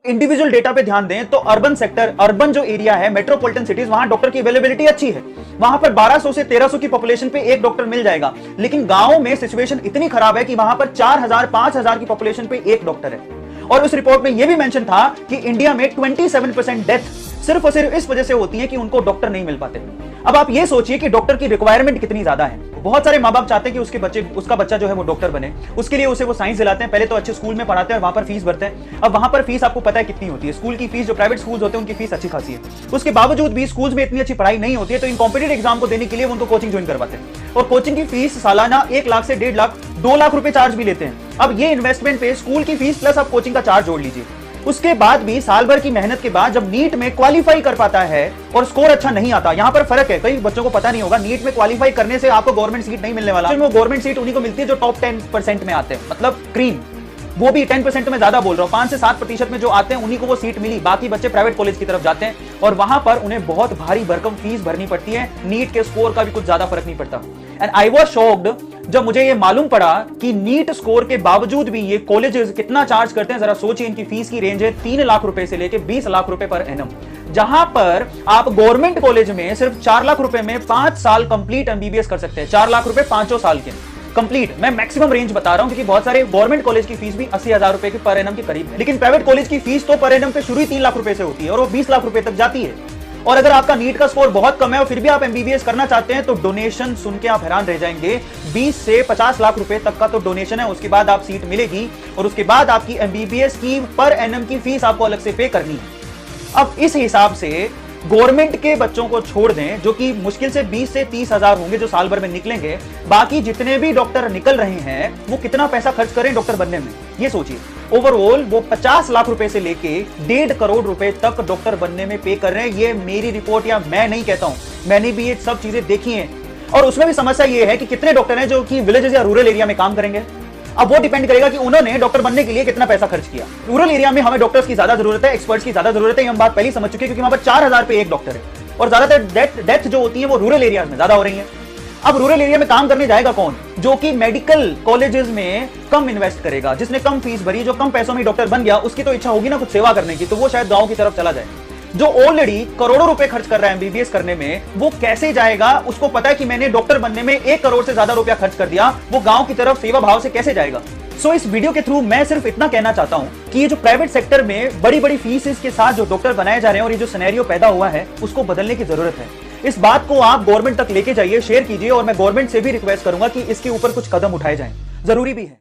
Individual data पे ध्यान दें तो अर्बन सेक्टर, अर्बन जो एरिया है, मेट्रोपॉलिटन सिटीज, वहां डॉक्टर की अवेलेबिलिटी अच्छी है। वहां पर 1200 से 1300 की पॉपुलेशन पे एक डॉक्टर मिल जाएगा। लेकिन गांव में सिचुएशन इतनी खराब है कि वहां पर 4000 5000 की पॉपुलेशन पे एक डॉक्टर है। और उस रिपोर्ट में यह भी मेंशन था कि इंडिया में 27% डेथ सिर्फ और सिर्फ इस वजह से होती है कि उनको डॉक्टर नहीं मिल पाते। अब आप ये सोचिए कि डॉक्टर की रिक्वायरमेंट कितनी ज्यादा है। बहुत सारे माँ बाप चाहते हैं कि उसका बच्चा जो है वो डॉक्टर बने। उसके लिए उसे वो साइंस दिलाते हैं, पहले तो अच्छे स्कूल में पढ़ाते हैं, वहां पर फीस भरते हैं। अब वहां पर फीस आपको पता है कितनी होती है। स्कूल की फीस, जो प्राइवेट स्कूल होते हैं उनकी फीस अच्छी खासी है। उसके बावजूद भी स्कूल में इतनी अच्छी पढ़ाई नहीं होती है, तो इन कॉम्पिटिटिव एग्जाम को देने के लिए उनको कोचिंग ज्वाइन करवाते हैं। और कोचिंग की फीस सालाना 1 लाख से 1.5 लाख 2 लाख रुपए चार्ज भी लेते हैं। अब ये इन्वेस्टमेंट पे स्कूल की फीस प्लस आप कोचिंग का चार्ज जोड़ लीजिए। उसके बाद भी साल भर की मेहनत के बाद जब नीट में क्वालिफाई कर पाता है और स्कोर अच्छा नहीं आता, यहां पर फर्क है, कई बच्चों को पता नहीं होगा, नीट में क्वालिफाई करने से आपको गवर्नमेंट सीट नहीं मिलने वाला। वो गवर्नमेंट सीट उन्हीं को मिलती है जो टॉप 10% में आते हैं, मतलब क्रीम। वो भी 10% में ज्यादा बोल रहा हूं, 5 से 7% में जो आते हैं उन्हीं को वो सीट मिली। बाकी बच्चे प्राइवेट कॉलेज की तरफ जाते हैं और वहां पर उन्हें बहुत भारी भरकम फीस भरनी पड़ती है। नीट के स्कोर का भी कुछ ज्यादा फर्क नहीं पड़ता। एंड आई वाज शॉक्ड जब मुझे ये मालूम पड़ा कि नीट स्कोर के बावजूद भी ये कॉलेजेस कितना चार्ज करते हैं। जरा सोचिए, इनकी फीस की रेंज है 3 लाख रुपए से लेकर 20 लाख रुपए पर एनम, जहां पर आप गवर्नमेंट कॉलेज में सिर्फ 4 लाख रुपए में 5 साल कंप्लीट एमबीबीएस कर सकते हैं। 4 लाख रुपए 5 साल के कंप्लीट। मैं मैक्सिमम रेंज बता रहा हूं क्योंकि बहुत सारे गवर्नमेंट कॉलेज की फीस भी 80,000 रुपए की पर एनम के करीब है। लेकिन प्राइवेट कॉलेज की फीस तो पर एनम पे शुरू ही 3 लाख रुपए से होती है और वो 20 लाख रुपए तक जाती है। और अगर आपका नीट का स्कोर बहुत कम है और फिर भी आप एमबीबीएस करना चाहते हैं तो डोनेशन सुन के आप हैरान रह जाएंगे। 20 से 50 लाख रुपए तक का तो डोनेशन है। उसके बाद आप सीट मिलेगी और उसके बाद आपकी एमबीबीएस की पर एनम की फीस आपको अलग से पे करनी है। अब इस हिसाब से गवर्नमेंट के बच्चों को छोड़ दें, जो कि मुश्किल से 20 से 30 हजार होंगे जो साल भर में निकलेंगे, बाकी जितने भी डॉक्टर निकल रहे हैं वो कितना पैसा खर्च करें डॉक्टर बनने में, ये सोचिए। ओवरऑल वो 50 लाख रुपए से लेके 1.5 करोड़ रुपए तक डॉक्टर बनने में पे कर रहे हैं। ये मेरी रिपोर्ट या मैं नहीं कहता हूं, मैंने भी ये सब चीजें देखी हैं। और उसमें भी समस्या ये है कि कितने डॉक्टर हैं जो कि विलेजेस या रूरल एरिया में काम करेंगे। अब वो डिपेंड करेगा कि उन्होंने डॉक्टर बनने के लिए कितना पैसा खर्च किया। रूरल एरिया में हमें डॉक्टर्स की ज्यादा जरूरत है, एक्सपर्ट्स की ज्यादा जरूरत है, ये हम बात पहले समझ चुके हैं, क्योंकि वहां पर 4000 पे एक डॉक्टर है और ज्यादातर डेथ जो होती है वो रूरल एरिया में ज्यादा हो रही है। अब रूरल एरिया में काम करने जाएगा कौन? जो कि मेडिकल कॉलेजेस में कम इन्वेस्ट करेगा, जिसने कम फीस भरी, जो कम पैसों में डॉक्टर बन गया, उसकी तो इच्छा होगी ना कुछ सेवा करने की, तो वो शायद गांव की तरफ चला जाए। जो ऑलरेडी करोड़ों रुपए खर्च कर रहा है एमबीबीएस करने में, वो कैसे जाएगा? उसको पता है कि मैंने डॉक्टर बनने में 1 करोड़ से ज्यादा रुपया खर्च कर दिया, वो गांव की तरफ सेवा भाव से कैसे जाएगा? सो इस वीडियो के थ्रू मैं सिर्फ इतना कहना चाहता हूं कि ये जो प्राइवेट सेक्टर में बड़ी बड़ी फीस के साथ जो डॉक्टर बनाए जा रहे हैं और ये जो सिनेरियो पैदा हुआ है, उसको बदलने की जरूरत है। इस बात को आप गवर्नमेंट तक लेके जाइए, शेयर कीजिए, और मैं गवर्नमेंट से भी रिक्वेस्ट करूंगा कि इसके ऊपर कुछ कदम उठाए जाएं, जरूरी भी है।